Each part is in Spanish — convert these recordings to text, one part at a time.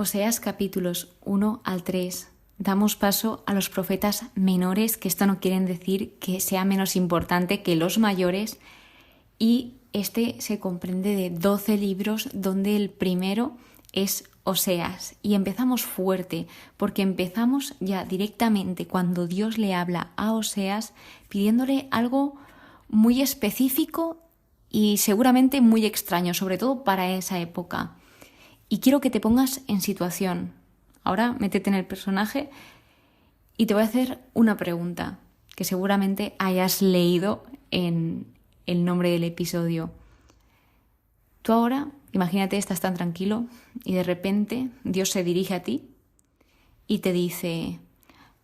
Oseas capítulos 1 al 3. Damos paso a los profetas menores, que esto no quiere decir que sea menos importante que los mayores, y este se comprende de 12 libros, donde el primero es Oseas. Y empezamos fuerte, porque empezamos ya directamente cuando Dios le habla a Oseas pidiéndole algo muy específico y seguramente muy extraño, sobre todo para esa época. Y quiero que te pongas en situación. Ahora métete en el personaje y te voy a hacer una pregunta que seguramente hayas leído en el nombre del episodio. Tú ahora, imagínate, estás tan tranquilo y de repente Dios se dirige a ti y te dice: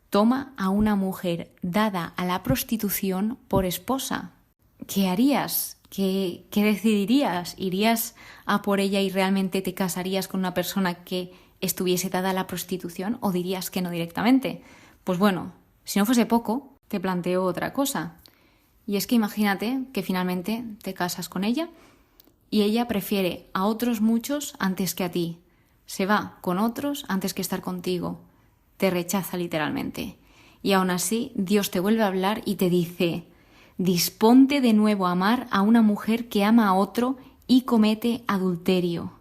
toma a una mujer dada a la prostitución por esposa. ¿Qué harías? ¿Qué decidirías? ¿Irías a por ella y realmente te casarías con una persona que estuviese dada a la prostitución, o dirías que no directamente? Pues bueno, si no fuese poco, te planteo otra cosa. Y es que imagínate que finalmente te casas con ella y ella prefiere a otros muchos antes que a ti. Se va con otros antes que estar contigo. Te rechaza literalmente. Y aún así, Dios te vuelve a hablar y te dice: disponte de nuevo a amar a una mujer que ama a otro y comete adulterio.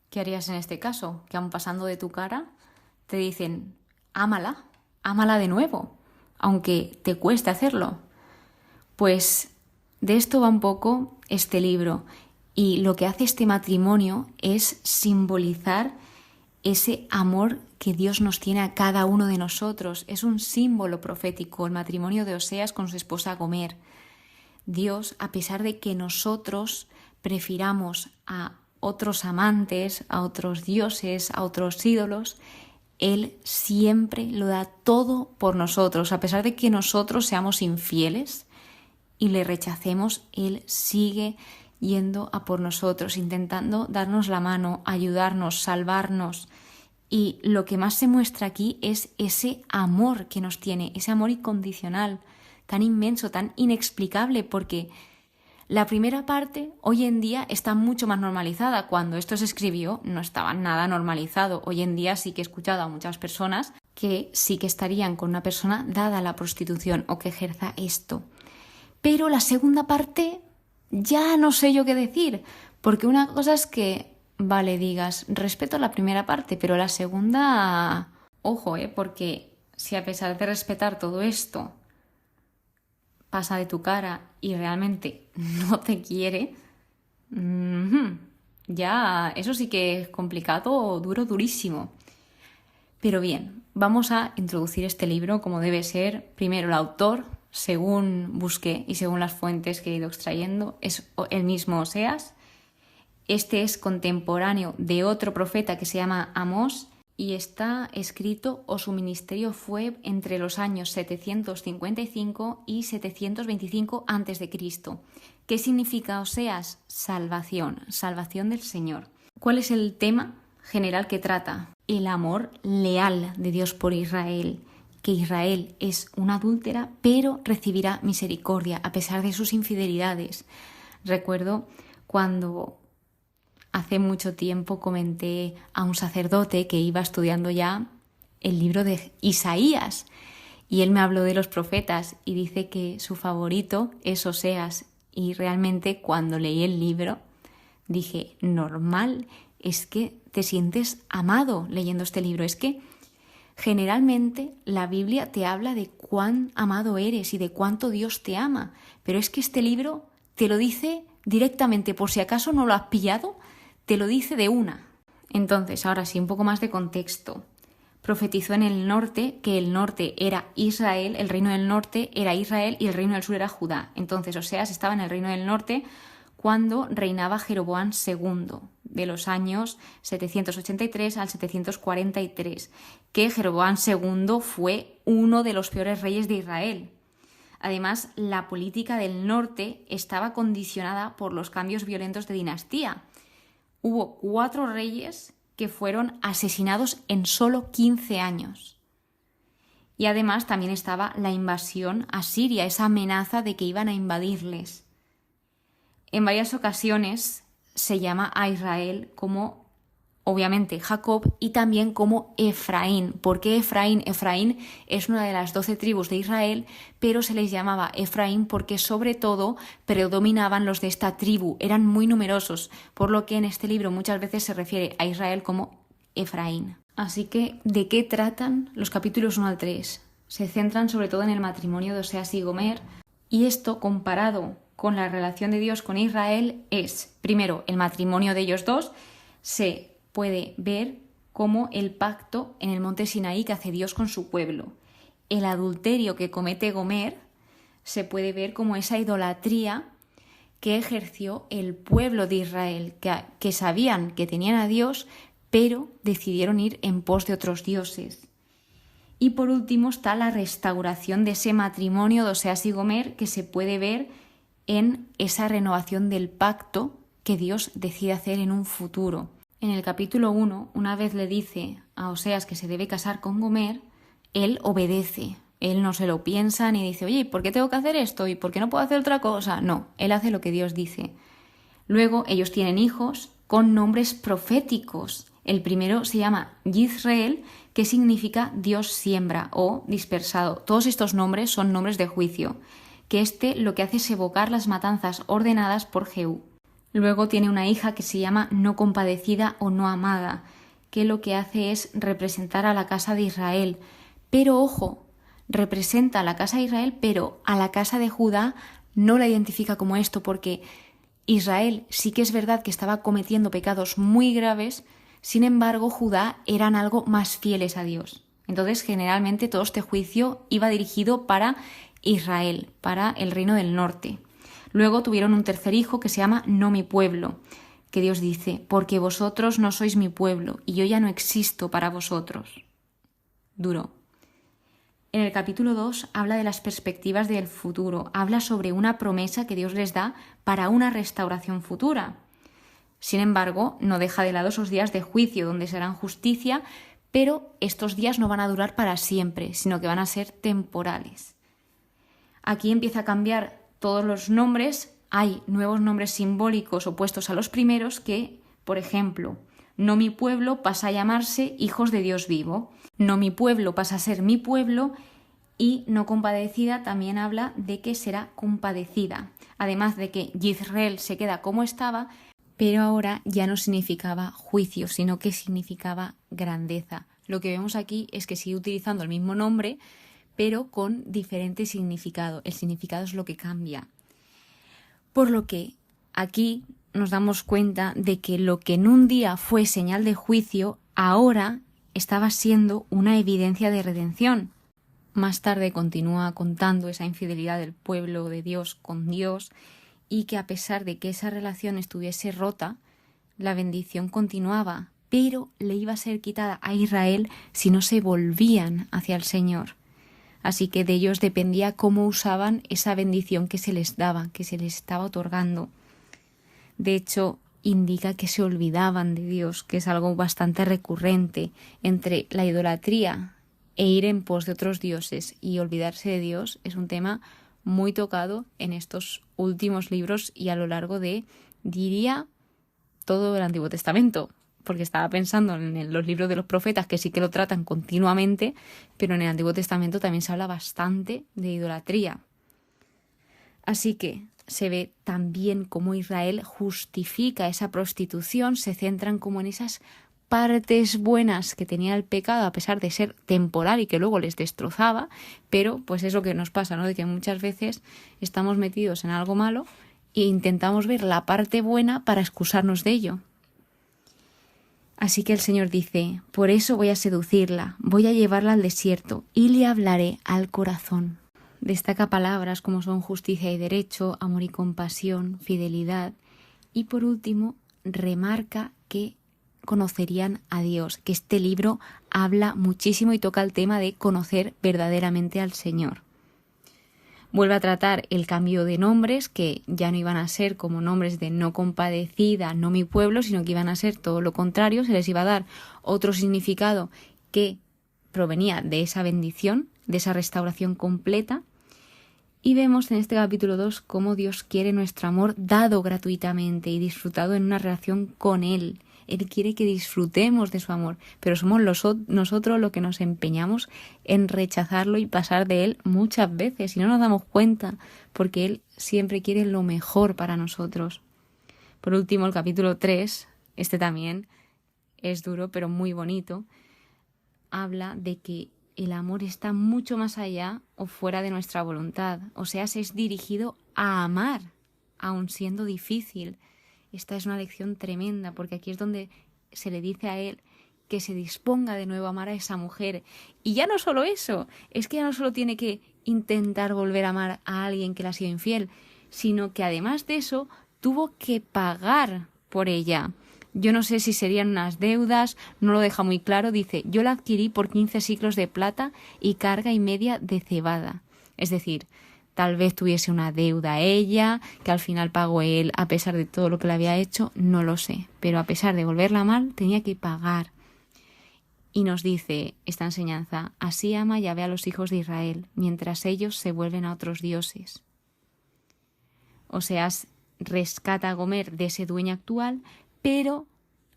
¿Qué harías en este caso? Que aun pasando de tu cara, te dicen: ámala de nuevo, aunque te cueste hacerlo. Pues de esto va un poco este libro, y lo que hace este matrimonio es simbolizar ese amor que Dios nos tiene a cada uno de nosotros. Es un símbolo profético, el matrimonio de Oseas con su esposa Gomer. Dios, a pesar de que nosotros prefiramos a otros amantes, a otros dioses, a otros ídolos, Él siempre lo da todo por nosotros. A pesar de que nosotros seamos infieles y le rechacemos, Él sigue yendo a por nosotros, intentando darnos la mano, ayudarnos, salvarnos. Y lo que más se muestra aquí es ese amor que nos tiene, ese amor incondicional, tan inmenso, tan inexplicable, porque la primera parte hoy en día está mucho más normalizada. Cuando esto se escribió no estaba nada normalizado. Hoy en día sí que he escuchado a muchas personas que sí que estarían con una persona dada a la prostitución o que ejerza esto. Pero la segunda parte ya no sé yo qué decir, porque una cosa es que, vale, digas, respeto la primera parte, pero la segunda, ojo, porque si a pesar de respetar todo esto pasa de tu cara y realmente no te quiere, ya eso sí que es complicado, duro, durísimo. Pero bien, vamos a introducir este libro como debe ser. Primero, el autor, según busqué y según las fuentes que he ido extrayendo, es el mismo Oseas. Este es contemporáneo de otro profeta que se llama Amós y está escrito, o su ministerio fue entre los años 755 y 725 a.C. ¿Qué significa Oseas? Salvación, salvación del Señor. ¿Cuál es el tema general que trata? El amor leal de Dios por Israel, que Israel es una adúltera, pero recibirá misericordia a pesar de sus infidelidades. Recuerdo cuando hace mucho tiempo comenté a un sacerdote que iba estudiando ya el libro de Isaías y él me habló de los profetas y dice que su favorito es Oseas, y realmente cuando leí el libro dije: normal, es que te sientes amado leyendo este libro. Es que generalmente la Biblia te habla de cuán amado eres y de cuánto Dios te ama, pero es que este libro te lo dice directamente, por si acaso no lo has pillado, te lo dice de una. Entonces, ahora sí, un poco más de contexto. Profetizó en el norte, que el norte era Israel, el reino del norte era Israel y el reino del sur era Judá. Entonces, Oseas estaba en el reino del norte cuando reinaba Jeroboam II, de los años 783 al 743, que Jeroboam II fue uno de los peores reyes de Israel. Además, la política del norte estaba condicionada por los cambios violentos de dinastía. Hubo 4 reyes que fueron asesinados en solo 15 años. Y además también estaba la invasión asiria, esa amenaza de que iban a invadirles. En varias ocasiones se llama a Israel como obviamente Jacob, y también como Efraín. ¿Por qué Efraín? Efraín es una de las 12 tribus de Israel, pero se les llamaba Efraín porque sobre todo predominaban los de esta tribu, eran muy numerosos, por lo que en este libro muchas veces se refiere a Israel como Efraín. Así que, ¿de qué tratan los capítulos 1 al 3? Se centran sobre todo en el matrimonio de Oseas y Gomer, y esto comparado con la relación de Dios con Israel es, primero, el matrimonio de ellos dos. Se puede ver como el pacto en el monte Sinaí que hace Dios con su pueblo. El adulterio que comete Gomer se puede ver como esa idolatría que ejerció el pueblo de Israel, que sabían que tenían a Dios, pero decidieron ir en pos de otros dioses. Y por último está la restauración de ese matrimonio de Oseas y Gomer, que se puede ver en esa renovación del pacto que Dios decide hacer en un futuro. En el capítulo 1, una vez le dice a Oseas que se debe casar con Gomer, él obedece. Él no se lo piensa ni dice, oye, ¿por qué tengo que hacer esto? ¿Y por qué no puedo hacer otra cosa? No, él hace lo que Dios dice. Luego ellos tienen hijos con nombres proféticos. El primero se llama Yisrael, que significa Dios siembra o dispersado. Todos estos nombres son nombres de juicio, que lo que hace es evocar las matanzas ordenadas por Jehú. Luego tiene una hija que se llama no compadecida o no amada, que lo que hace es representar a la casa de Israel. Pero ojo, representa a la casa de Israel, pero a la casa de Judá no la identifica como esto, porque Israel sí que es verdad que estaba cometiendo pecados muy graves, sin embargo Judá eran algo más fieles a Dios. Entonces generalmente todo este juicio iba dirigido para Israel, para el reino del norte. Luego tuvieron un tercer hijo que se llama No mi pueblo, que Dios dice, porque vosotros no sois mi pueblo y yo ya no existo para vosotros. Duro. En el capítulo 2 habla de las perspectivas del futuro, habla sobre una promesa que Dios les da para una restauración futura. Sin embargo, no deja de lado esos días de juicio donde serán justicia, pero estos días no van a durar para siempre, sino que van a ser temporales. Aquí empieza a cambiar todos los nombres, hay nuevos nombres simbólicos opuestos a los primeros que, por ejemplo, No mi pueblo pasa a llamarse hijos de Dios vivo, No mi pueblo pasa a ser mi pueblo y No compadecida también habla de que será compadecida, además de que Yisrael se queda como estaba, pero ahora ya no significaba juicio, sino que significaba grandeza. Lo que vemos aquí es que sigue utilizando el mismo nombre, pero con diferente significado. El significado es lo que cambia. Por lo que aquí nos damos cuenta de que lo que en un día fue señal de juicio, ahora estaba siendo una evidencia de redención. Más tarde continúa contando esa infidelidad del pueblo de Dios con Dios y que a pesar de que esa relación estuviese rota, la bendición continuaba, pero le iba a ser quitada a Israel si no se volvían hacia el Señor. Así que de ellos dependía cómo usaban esa bendición que se les daba, que se les estaba otorgando. De hecho, indica que se olvidaban de Dios, que es algo bastante recurrente entre la idolatría e ir en pos de otros dioses y olvidarse de Dios. Es un tema muy tocado en estos últimos libros y a lo largo de, diría, todo el Antiguo Testamento. Porque estaba pensando en los libros de los profetas, que sí que lo tratan continuamente, pero en el Antiguo Testamento también se habla bastante de idolatría. Así que se ve también cómo Israel justifica esa prostitución, se centran como en esas partes buenas que tenía el pecado, a pesar de ser temporal y que luego les destrozaba, pero pues es lo que nos pasa, ¿no? De que muchas veces estamos metidos en algo malo e intentamos ver la parte buena para excusarnos de ello. Así que el Señor dice, por eso voy a seducirla, voy a llevarla al desierto y le hablaré al corazón. Destaca palabras como son justicia y derecho, amor y compasión, fidelidad. Y por último, remarca que conocerían a Dios, que este libro habla muchísimo y toca el tema de conocer verdaderamente al Señor. Vuelve a tratar el cambio de nombres, que ya no iban a ser como nombres de no compadecida, no mi pueblo, sino que iban a ser todo lo contrario, se les iba a dar otro significado que provenía de esa bendición, de esa restauración completa. Y vemos en este capítulo 2 cómo Dios quiere nuestro amor dado gratuitamente y disfrutado en una relación con Él. Él quiere que disfrutemos de su amor, pero somos nosotros los que nos empeñamos en rechazarlo y pasar de Él muchas veces y no nos damos cuenta, porque Él siempre quiere lo mejor para nosotros. Por último, el capítulo 3, este también es duro pero muy bonito, habla de que el amor está mucho más allá o fuera de nuestra voluntad. O sea, es dirigido a amar, aun siendo difícil. Esta es una lección tremenda, porque aquí es donde se le dice a él que se disponga de nuevo a amar a esa mujer. Y ya no solo eso, es que ya no solo tiene que intentar volver a amar a alguien que le ha sido infiel, sino que además de eso tuvo que pagar por ella. Yo no sé si serían unas deudas, no lo deja muy claro. Dice, yo la adquirí por 15 siclos de plata y carga y media de cebada. Es decir, tal vez tuviese una deuda a ella, que al final pagó él a pesar de todo lo que le había hecho, no lo sé. Pero a pesar de volverla mal, tenía que pagar. Y nos dice esta enseñanza, así ama Yahvé a los hijos de Israel, mientras ellos se vuelven a otros dioses. O sea, rescata a Gomer de ese dueño actual, pero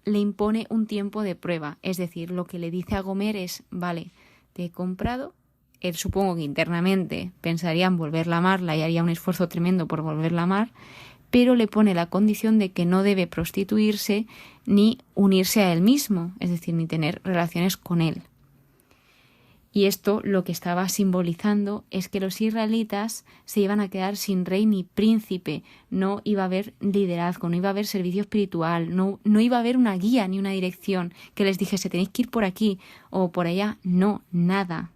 le impone un tiempo de prueba. Es decir, lo que le dice a Gomer es, vale, te he comprado. Él supongo que internamente pensaría en volverla a amarla y haría un esfuerzo tremendo por volverla a amar, pero le pone la condición de que no debe prostituirse ni unirse a él mismo, es decir, ni tener relaciones con él. Y esto lo que estaba simbolizando es que los israelitas se iban a quedar sin rey ni príncipe, no iba a haber liderazgo, no iba a haber servicio espiritual, no iba a haber una guía ni una dirección que les dijese tenéis que ir por aquí o por allá, no, nada.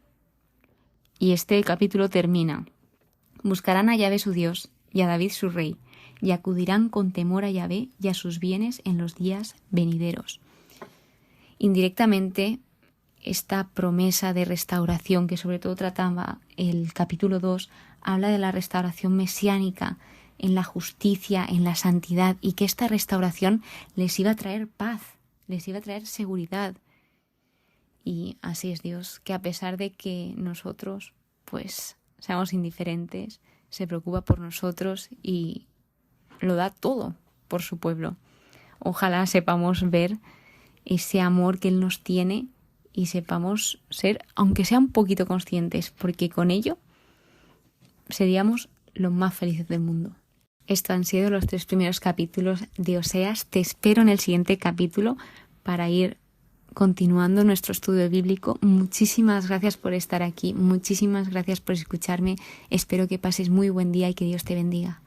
Y este capítulo termina, buscarán a Yahvé su Dios y a David su rey, y acudirán con temor a Yahvé y a sus bienes en los días venideros. Indirectamente, esta promesa de restauración que sobre todo trataba el capítulo 2 habla de la restauración mesiánica en la justicia, en la santidad, y que esta restauración les iba a traer paz, les iba a traer seguridad. Y así es Dios, que a pesar de que nosotros pues seamos indiferentes, se preocupa por nosotros y lo da todo por su pueblo. Ojalá sepamos ver ese amor que Él nos tiene y sepamos ser, aunque sea un poquito conscientes, porque con ello seríamos los más felices del mundo. Estos han sido los 3 primeros capítulos de Oseas. Te espero en el siguiente capítulo para ir continuando nuestro estudio bíblico. Muchísimas gracias por estar aquí, muchísimas gracias por escucharme. Espero que pases muy buen día y que Dios te bendiga.